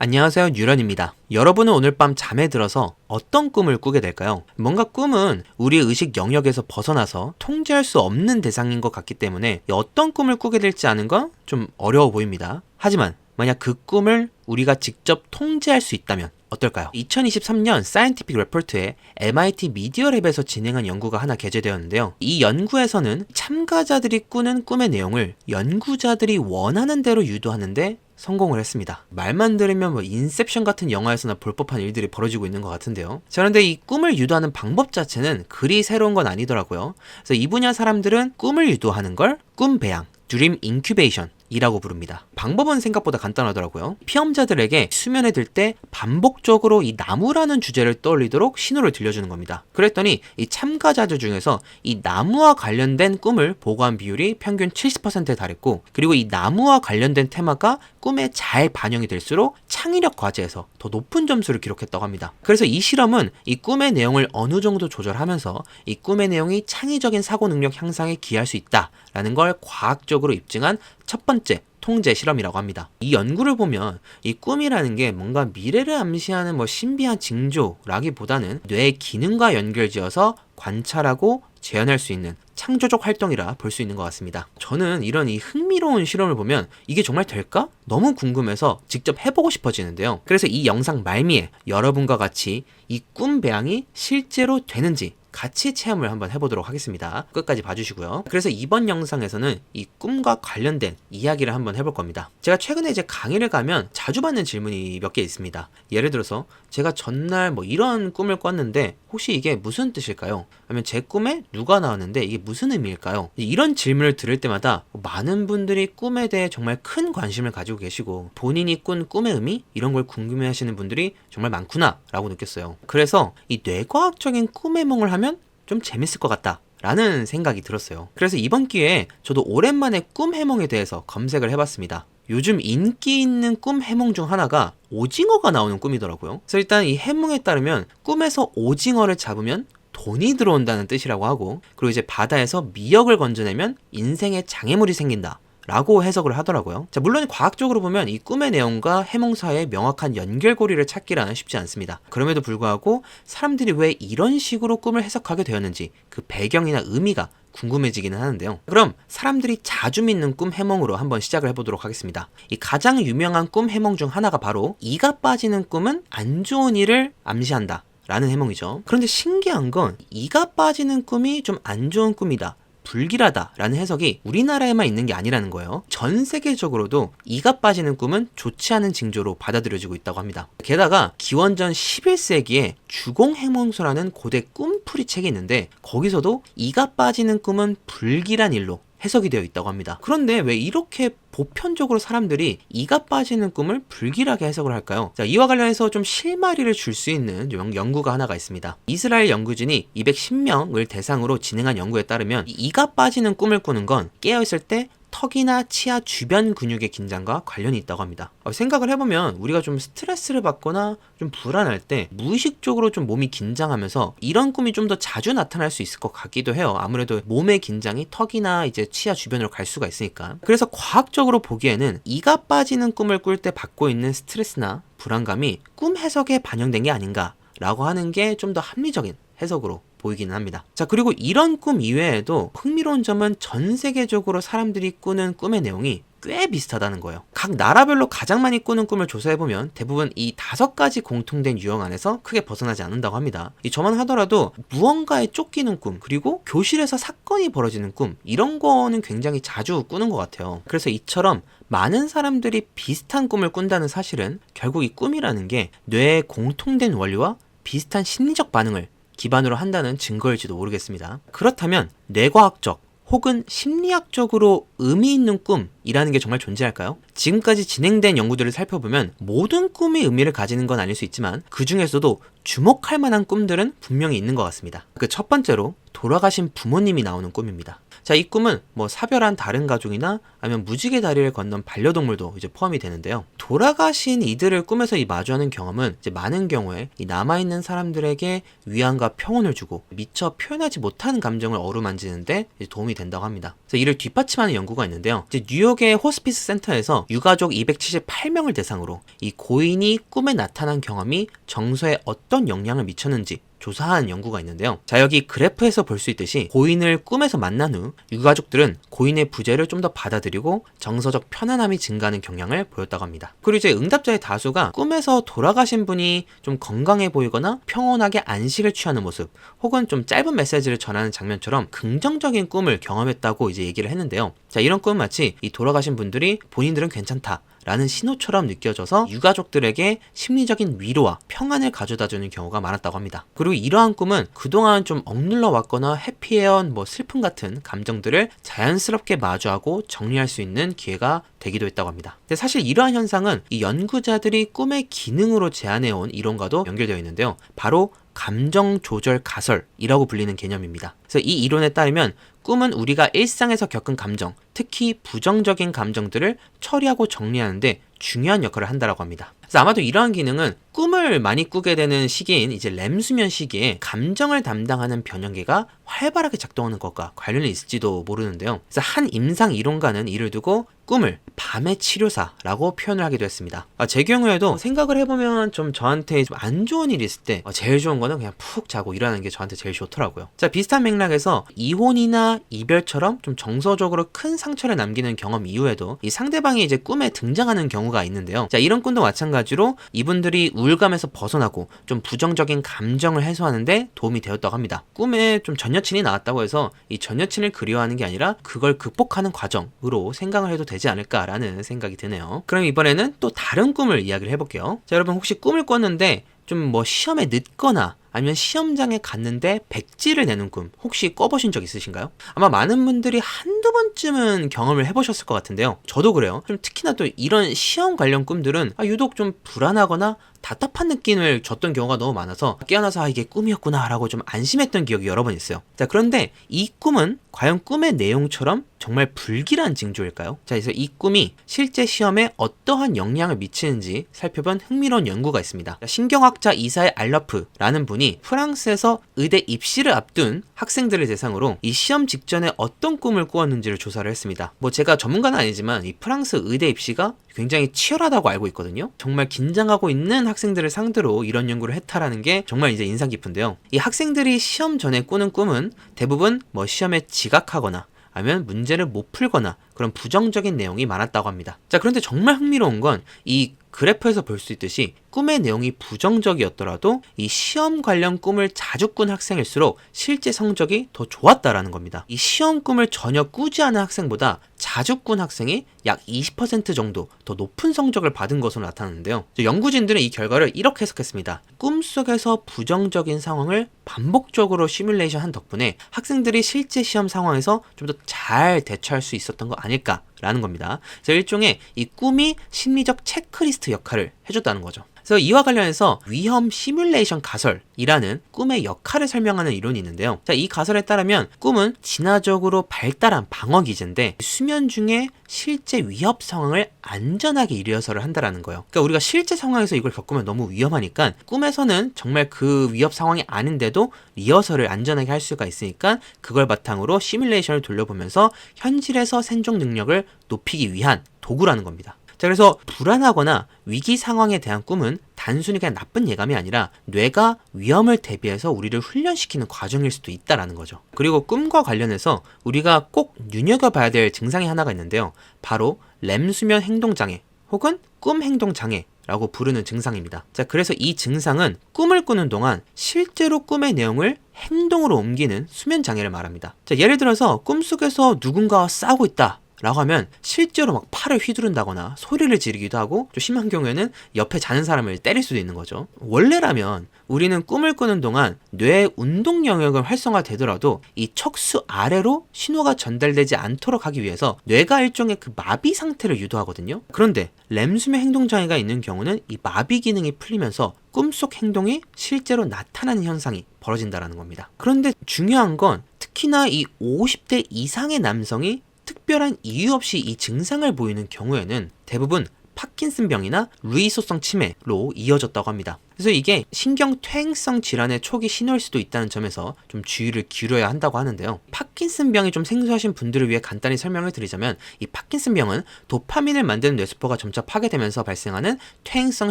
안녕하세요, 뉴런입니다. 여러분은 오늘 밤 잠에 들어서 어떤 꿈을 꾸게 될까요? 뭔가 꿈은 우리의 의식 영역에서 벗어나서 통제할 수 없는 대상인 것 같기 때문에 어떤 꿈을 꾸게 될지 아는 건 좀 어려워 보입니다. 하지만 만약 그 꿈을 우리가 직접 통제할 수 있다면 어떨까요? 2023년 사이언티픽 레포트에 MIT 미디어랩에서 진행한 연구가 하나 게재되었는데요. 이 연구에서는 참가자들이 꾸는 꿈의 내용을 연구자들이 원하는 대로 유도하는데 성공을 했습니다. 말만 들으면 인셉션 같은 영화에서나 볼 법한 일들이 벌어지고 있는 것 같은데요. 자, 그런데 이 꿈을 유도하는 방법 자체는 그리 새로운 건 아니더라고요. 그래서 이 분야 사람들은 꿈을 유도하는 걸 꿈 배양, 드림 인큐베이션 이라고 부릅니다. 방법은 생각보다 간단하더라고요. 피험자들에게 수면에 들 때 반복적으로 이 나무라는 주제를 떠올리도록 신호를 들려주는 겁니다. 그랬더니 이 참가자들 중에서 이 나무와 관련된 꿈을 보고한 비율이 평균 70%에 달했고, 그리고 이 나무와 관련된 테마가 꿈에 잘 반영이 될수록 창의력 과제에서 더 높은 점수를 기록했다고 합니다. 그래서 이 실험은 이 꿈의 내용을 어느 정도 조절하면서 이 꿈의 내용이 창의적인 사고 능력 향상에 기여할 수 있다라는 걸 과학적으로 입증한 첫 번째 통제 실험이라고 합니다. 이 연구를 보면 이 꿈이라는 게 뭔가 미래를 암시하는 신비한 징조라기보다는 뇌의 기능과 연결지어서 관찰하고 재현할 수 있는 창조적 활동이라 볼 수 있는 것 같습니다. 저는 이런 이 흥미로운 실험을 보면 이게 정말 될까? 너무 궁금해서 직접 해보고 싶어지는데요. 그래서 이 영상 말미에 여러분과 같이 이 꿈 배양이 실제로 되는지 같이 체험을 한번 해보도록 하겠습니다. 끝까지 봐주시고요. 그래서 이번 영상에서는 이 꿈과 관련된 이야기를 한번 해볼 겁니다. 제가 최근에 이제 강의를 가면 자주 받는 질문이 몇 개 있습니다. 예를 들어서 제가 전날 이런 꿈을 꿨는데 혹시 이게 무슨 뜻일까요? 아니면 제 꿈에 누가 나왔는데 이게 무슨 의미일까요? 이런 질문을 들을 때마다 많은 분들이 꿈에 대해 정말 큰 관심을 가지고 계시고 본인이 꾼 꿈의 의미? 이런 걸 궁금해 하시는 분들이 정말 많구나 라고 느꼈어요. 그래서 이 뇌과학적인 꿈의夢을 하면 좀 재밌을 것 같다 라는 생각이 들었어요. 그래서 이번 기회에 저도 오랜만에 꿈 해몽에 대해서 검색을 해봤습니다. 요즘 인기 있는 꿈 해몽 중 하나가 오징어가 나오는 꿈이더라고요. 그래서 일단 이 해몽에 따르면 꿈에서 오징어를 잡으면 돈이 들어온다는 뜻이라고 하고, 그리고 이제 바다에서 미역을 건져내면 인생에 장애물이 생긴다 라고 해석을 하더라고요. 자, 물론 과학적으로 보면 이 꿈의 내용과 해몽 사이의 명확한 연결고리를 찾기란 쉽지 않습니다. 그럼에도 불구하고 사람들이 왜 이런 식으로 꿈을 해석하게 되었는지 그 배경이나 의미가 궁금해지기는 하는데요. 그럼 사람들이 자주 믿는 꿈 해몽으로 한번 시작을 해보도록 하겠습니다. 이 가장 유명한 꿈 해몽 중 하나가 바로 이가 빠지는 꿈은 안 좋은 일을 암시한다 라는 해몽이죠. 그런데 신기한 건 이가 빠지는 꿈이 좀 안 좋은 꿈이다, 불길하다 라는 해석이 우리나라에만 있는 게 아니라는 거예요. 전 세계적으로도 이가 빠지는 꿈은 좋지 않은 징조로 받아들여지고 있다고 합니다. 게다가 기원전 11세기에 주공해몽서라는 고대 꿈풀이 책이 있는데 거기서도 이가 빠지는 꿈은 불길한 일로 해석이 되어 있다고 합니다. 그런데 왜 이렇게 보편적으로 사람들이 이가 빠지는 꿈을 불길하게 해석을 할까요? 자, 이와 관련해서 좀 실마리를 줄 수 있는 연구가 하나가 있습니다. 이스라엘 연구진이 210명을 대상으로 진행한 연구에 따르면 이가 빠지는 꿈을 꾸는 건 깨어있을 때 턱이나 치아 주변 근육의 긴장과 관련이 있다고 합니다. 생각을 해보면 우리가 좀 스트레스를 받거나 좀 불안할 때 무의식적으로 좀 몸이 긴장하면서 이런 꿈이 좀 더 자주 나타날 수 있을 것 같기도 해요. 아무래도 몸의 긴장이 턱이나 이제 치아 주변으로 갈 수가 있으니까. 그래서 과학적으로 보기에는 이가 빠지는 꿈을 꿀 때 받고 있는 스트레스나 불안감이 꿈 해석에 반영된 게 아닌가 라고 하는 게 좀 더 합리적인 해석으로 보이기는 합니다. 자, 그리고 이런 꿈 이외에도 흥미로운 점은 전 세계적으로 사람들이 꾸는 꿈의 내용이 꽤 비슷하다는 거예요. 각 나라별로 가장 많이 꾸는 꿈을 조사해보면 대부분 이 5가지 공통된 유형 안에서 크게 벗어나지 않는다고 합니다. 저만 하더라도 무언가에 쫓기는 꿈, 그리고 교실에서 사건이 벌어지는 꿈, 이런 거는 굉장히 자주 꾸는 것 같아요. 그래서 이처럼 많은 사람들이 비슷한 꿈을 꾼다는 사실은 결국 이 꿈이라는 게 뇌의 공통된 원리와 비슷한 심리적 반응을 기반으로 한다는 증거일지도 모르겠습니다. 그렇다면 뇌과학적 혹은 심리학적으로 의미 있는 꿈이라는 게 정말 존재할까요? 지금까지 진행된 연구들을 살펴보면 모든 꿈이 의미를 가지는 건 아닐 수 있지만 그 중에서도 주목할 만한 꿈들은 분명히 있는 것 같습니다. 그 첫 번째로 돌아가신 부모님이 나오는 꿈입니다. 자, 이 꿈은 뭐 사별한 다른 가족이나 아니면 무지개 다리를 건넌 반려동물도 이제 포함이 되는데요. 돌아가신 이들을 꿈에서 마주하는 경험은 이제 많은 경우에 이 남아있는 사람들에게 위안과 평온을 주고 미처 표현하지 못하는 감정을 어루만지는데 이제 도움이 된다고 합니다. 그래서 이를 뒷받침하는 연구가 있는데요. 이제 뉴욕의 호스피스 센터에서 유가족 278명을 대상으로 이 고인이 꿈에 나타난 경험이 정서에 어떤 영향을 미쳤는지 조사한 연구가 있는데요. 자, 여기 그래프에서 볼 수 있듯이 고인을 꿈에서 만난 후 유가족들은 고인의 부재를 좀 더 받아들이고 정서적 편안함이 증가하는 경향을 보였다고 합니다. 그리고 이제 응답자의 다수가 꿈에서 돌아가신 분이 좀 건강해 보이거나 평온하게 안식을 취하는 모습 혹은 좀 짧은 메시지를 전하는 장면처럼 긍정적인 꿈을 경험했다고 이제 얘기를 했는데요. 자, 이런 꿈은 마치 이 돌아가신 분들이 본인들은 괜찮다 라는 신호처럼 느껴져서 유가족들에게 심리적인 위로와 평안을 가져다주는 경우가 많았다고 합니다. 그리고 이러한 꿈은 그동안 좀 억눌러 왔거나 해피해온 슬픔 같은 감정들을 자연스럽게 마주하고 정리할 수 있는 기회가 되기도 했다고 합니다. 근데 사실 이러한 현상은 이 연구자들이 꿈의 기능으로 제안해온 이론과도 연결되어 있는데요. 바로 감정 조절 가설이라고 불리는 개념입니다. 그래서 이 이론에 따르면 꿈은 우리가 일상에서 겪은 감정, 특히 부정적인 감정들을 처리하고 정리하는데 중요한 역할을 한다고 합니다. 그래서 아마도 이러한 기능은 꿈을 많이 꾸게 되는 시기인 이제 렘수면 시기에 감정을 담당하는 변형계가 활발하게 작동하는 것과 관련이 있을지도 모르는데요. 그래서 한 임상 이론가는 이를 두고 꿈을 밤의 치료사라고 표현을 하기도 했습니다. 제 경우에도 생각을 해보면 좀 저한테 좀 안 좋은 일이 있을 때 제일 좋은 거는 그냥 푹 자고 일하는 게 저한테 제일 좋더라고요. 자, 비슷한 맥락에서 이혼이나 이별처럼 좀 정서적으로 큰 상처를 남기는 경험 이후에도 이 상대방이 이제 꿈에 등장하는 경우가 있는데요. 자, 이런 꿈도 마찬가지로 이분들이 우울감에서 벗어나고 좀 부정적인 감정을 해소하는데 도움이 되었다고 합니다. 꿈에 좀 전 여친이 나왔다고 해서 이 전 여친을 그리워하는 게 아니라 그걸 극복하는 과정으로 생각을 해도 되지 않을까라는 생각이 드네요. 그럼 이번에는 또 다른 꿈을 이야기를 해볼게요. 자, 여러분 혹시 꿈을 꿨는데 좀 시험에 늦거나 아니면 시험장에 갔는데 백지를 내는 꿈 혹시 꿔보신 적 있으신가요? 아마 많은 분들이 한두 번쯤은 경험을 해보셨을 것 같은데요. 저도 그래요. 좀 특히나 또 이런 시험 관련 꿈들은 유독 좀 불안하거나 답답한 느낌을 줬던 경우가 너무 많아서 깨어나서 이게 꿈이었구나 라고 좀 안심했던 기억이 여러 번 있어요. 자, 그런데 이 꿈은 과연 꿈의 내용처럼 정말 불길한 징조일까요? 자, 그래서 이 꿈이 실제 시험에 어떠한 영향을 미치는지 살펴본 흥미로운 연구가 있습니다. 신경학자 이사의 알러프라는 분이 프랑스에서 의대 입시를 앞둔 학생들을 대상으로 이 시험 직전에 어떤 꿈을 꾸었는지를 조사를 했습니다. 제가 전문가는 아니지만 이 프랑스 의대 입시가 굉장히 치열하다고 알고 있거든요. 정말 긴장하고 있는 학생들을 상대로 이런 연구를 했다라는 게 정말 이제 인상 깊은데요. 이 학생들이 시험 전에 꾸는 꿈은 대부분 시험에 지각하거나 아니면 문제를 못 풀거나 그런 부정적인 내용이 많았다고 합니다. 자, 그런데 정말 흥미로운 건 이 그래프에서 볼 수 있듯이 꿈의 내용이 부정적이었더라도 이 시험 관련 꿈을 자주 꾼 학생일수록 실제 성적이 더 좋았다라는 겁니다. 이 시험 꿈을 전혀 꾸지 않은 학생보다 자주 꾼 학생이 약 20% 정도 더 높은 성적을 받은 것으로 나타났는데요. 연구진들은 이 결과를 이렇게 해석했습니다. 꿈속에서 부정적인 상황을 반복적으로 시뮬레이션 한 덕분에 학생들이 실제 시험 상황에서 좀 더 잘 대처할 수 있었던 거 아닐까라는 겁니다. 그래서 일종의 이 꿈이 심리적 체크리스트 역할을 해줬다는 거죠. 그래서 이와 관련해서 위험 시뮬레이션 가설이라는 꿈의 역할을 설명하는 이론이 있는데요. 자, 이 가설에 따르면 꿈은 진화적으로 발달한 방어 기제인데 수면 중에 실제 위협 상황을 안전하게 리허설을 한다라는 거예요. 그러니까 우리가 실제 상황에서 이걸 겪으면 너무 위험하니까 꿈에서는 정말 그 위협 상황이 아닌데도 리허설을 안전하게 할 수가 있으니까 그걸 바탕으로 시뮬레이션을 돌려보면서 현실에서 생존 능력을 높이기 위한 도구라는 겁니다. 자, 그래서 불안하거나 위기 상황에 대한 꿈은 단순히 그냥 나쁜 예감이 아니라 뇌가 위험을 대비해서 우리를 훈련시키는 과정일 수도 있다라는 거죠. 그리고 꿈과 관련해서 우리가 꼭 눈여겨봐야 될 증상이 하나가 있는데요. 바로 렘수면 행동장애 혹은 꿈 행동장애 라고 부르는 증상입니다. 자, 그래서 이 증상은 꿈을 꾸는 동안 실제로 꿈의 내용을 행동으로 옮기는 수면 장애를 말합니다. 자, 예를 들어서 꿈속에서 누군가와 싸우고 있다 라고 하면 실제로 막 팔을 휘두른다거나 소리를 지르기도 하고 좀 심한 경우에는 옆에 자는 사람을 때릴 수도 있는 거죠. 원래라면 우리는 꿈을 꾸는 동안 뇌의 운동 영역은 활성화되더라도 이 척수 아래로 신호가 전달되지 않도록 하기 위해서 뇌가 일종의 그 마비 상태를 유도하거든요. 그런데 렘수면 행동장애가 있는 경우는 이 마비 기능이 풀리면서 꿈속 행동이 실제로 나타나는 현상이 벌어진다는 겁니다. 그런데 중요한 건 특히나 이 50대 이상의 남성이 특별한 이유 없이 이 증상을 보이는 경우에는 대부분 파킨슨병이나 루이소성 치매로 이어졌다고 합니다. 그래서 이게 신경퇴행성 질환의 초기 신호일 수도 있다는 점에서 좀 주의를 기울여야 한다고 하는데요. 파킨슨병이 좀 생소하신 분들을 위해 간단히 설명을 드리자면, 이 파킨슨병은 도파민을 만드는 뇌세포가 점차 파괴되면서 발생하는 퇴행성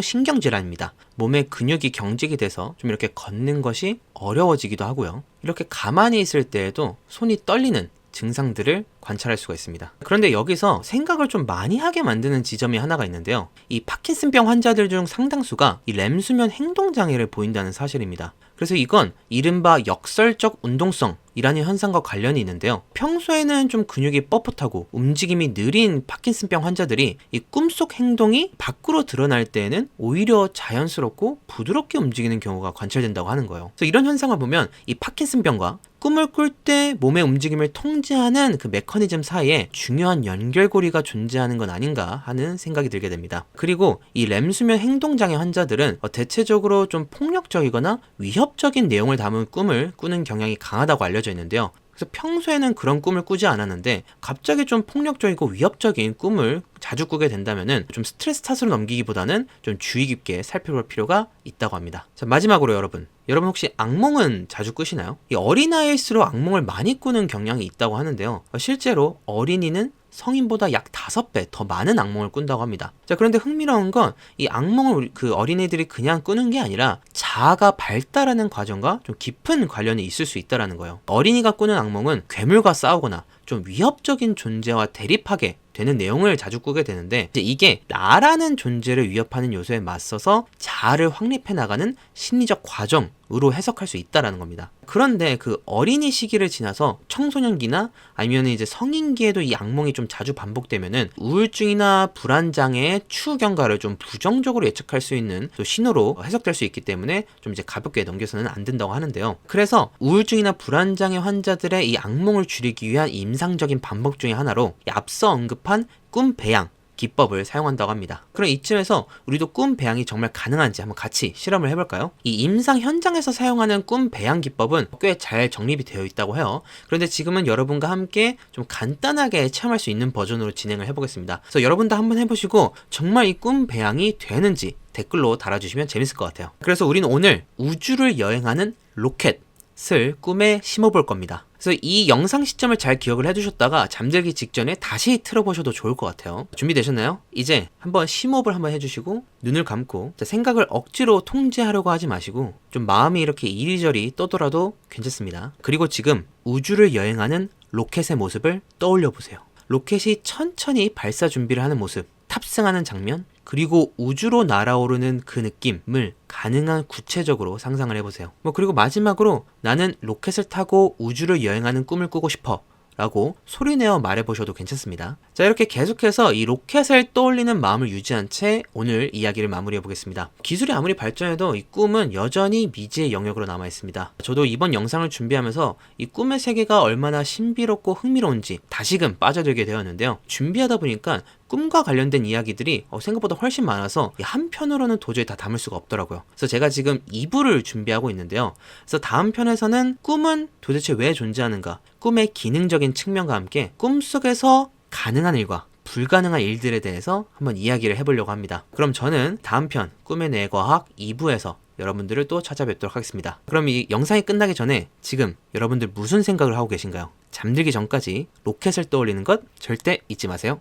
신경질환입니다. 몸의 근육이 경직이 돼서 좀 이렇게 걷는 것이 어려워지기도 하고요. 이렇게 가만히 있을 때에도 손이 떨리는 증상들을 관찰할 수가 있습니다. 그런데 여기서 생각을 좀 많이 하게 만드는 지점이 하나가 있는데요. 이 파킨슨병 환자들 중 상당수가 이 렘수면 행동장애를 보인다는 사실입니다. 그래서 이건 이른바 역설적 운동성이라는 현상과 관련이 있는데요. 평소에는 좀 근육이 뻣뻣하고 움직임이 느린 파킨슨병 환자들이 이 꿈속 행동이 밖으로 드러날 때에는 오히려 자연스럽고 부드럽게 움직이는 경우가 관찰된다고 하는 거예요. 그래서 이런 현상을 보면 이 파킨슨병과 꿈을 꿀 때 몸의 움직임을 통제하는 그 메커니즘 사이에 중요한 연결고리가 존재하는 건 아닌가 하는 생각이 들게 됩니다. 그리고 이 렘수면 행동장애 환자들은 대체적으로 좀 폭력적이거나 위협적인 내용을 담은 꿈을 꾸는 경향이 강하다고 알려져 있는데요. 그래서 평소에는 그런 꿈을 꾸지 않았는데 갑자기 좀 폭력적이고 위협적인 꿈을 자주 꾸게 된다면은 좀 스트레스 탓으로 넘기기보다는 좀 주의 깊게 살펴볼 필요가 있다고 합니다. 자, 마지막으로 여러분 혹시 악몽은 자주 꾸시나요? 이 어린아이일수록 악몽을 많이 꾸는 경향이 있다고 하는데요. 실제로 어린이는 성인보다 약 5배 더 많은 악몽을 꾼다고 합니다. 자, 그런데 흥미로운 건 이 악몽을 그 어린이들이 그냥 꾸는 게 아니라 자아가 발달하는 과정과 좀 깊은 관련이 있을 수 있다는 거예요. 어린이가 꾸는 악몽은 괴물과 싸우거나 좀 위협적인 존재와 대립하게 되는 내용을 자주 꾸게 되는데, 이게 나라는 존재를 위협하는 요소에 맞서서 자아를 확립해 나가는 심리적 과정으로 해석할 수 있다는 겁니다. 그런데 그 어린이 시기를 지나서 청소년기나 아니면 이제 성인기에도 이 악몽이 좀 자주 반복되면은 우울증이나 불안장애의 추후 경과를 좀 부정적으로 예측할 수 있는 또 신호로 해석될 수 있기 때문에 좀 이제 가볍게 넘겨서는 안 된다고 하는데요. 그래서 우울증이나 불안장애 환자들의 이 악몽을 줄이기 위한 임상적인 방법 중에 하나로 앞서 언급한 꿈 배양 기법을 사용한다고 합니다. 그럼 이쯤에서 우리도 꿈 배양이 정말 가능한지 한번 같이 실험을 해볼까요? 이 임상 현장에서 사용하는 꿈 배양 기법은 꽤 잘 정립이 되어 있다고 해요. 그런데 지금은 여러분과 함께 좀 간단하게 체험할 수 있는 버전으로 진행을 해보겠습니다. 그래서 여러분도 한번 해보시고 정말 이 꿈 배양이 되는지 댓글로 달아주시면 재밌을 것 같아요. 그래서 우리는 오늘 우주를 여행하는 로켓을 꿈에 심어볼 겁니다. 그래서 이 영상 시점을 잘 기억을 해두셨다가 잠들기 직전에 다시 틀어보셔도 좋을 것 같아요. 준비되셨나요? 이제 한번 심호흡을 한번 해주시고 눈을 감고, 생각을 억지로 통제하려고 하지 마시고 좀 마음이 이렇게 이리저리 떠돌아도 괜찮습니다. 그리고 지금 우주를 여행하는 로켓의 모습을 떠올려 보세요. 로켓이 천천히 발사 준비를 하는 모습, 탑승하는 장면, 그리고 우주로 날아오르는 그 느낌을 가능한 구체적으로 상상을 해보세요. 그리고 마지막으로 나는 로켓을 타고 우주를 여행하는 꿈을 꾸고 싶어 라고 소리내어 말해보셔도 괜찮습니다. 자, 이렇게 계속해서 이 로켓을 떠올리는 마음을 유지한 채 오늘 이야기를 마무리해보겠습니다. 기술이 아무리 발전해도 이 꿈은 여전히 미지의 영역으로 남아있습니다. 저도 이번 영상을 준비하면서 이 꿈의 세계가 얼마나 신비롭고 흥미로운지 다시금 빠져들게 되었는데요. 준비하다 보니까 꿈과 관련된 이야기들이 생각보다 훨씬 많아서 한편으로는 도저히 다 담을 수가 없더라고요. 그래서 제가 지금 2부를 준비하고 있는데요. 그래서 다음 편에서는 꿈은 도대체 왜 존재하는가, 꿈의 기능적인 측면과 함께 꿈속에서 가능한 일과 불가능한 일들에 대해서 한번 이야기를 해보려고 합니다. 그럼 저는 다음 편 꿈의 뇌과학 2부에서 여러분들을 또 찾아뵙도록 하겠습니다. 그럼 이 영상이 끝나기 전에 지금 여러분들 무슨 생각을 하고 계신가요? 잠들기 전까지 로켓을 떠올리는 것 절대 잊지 마세요.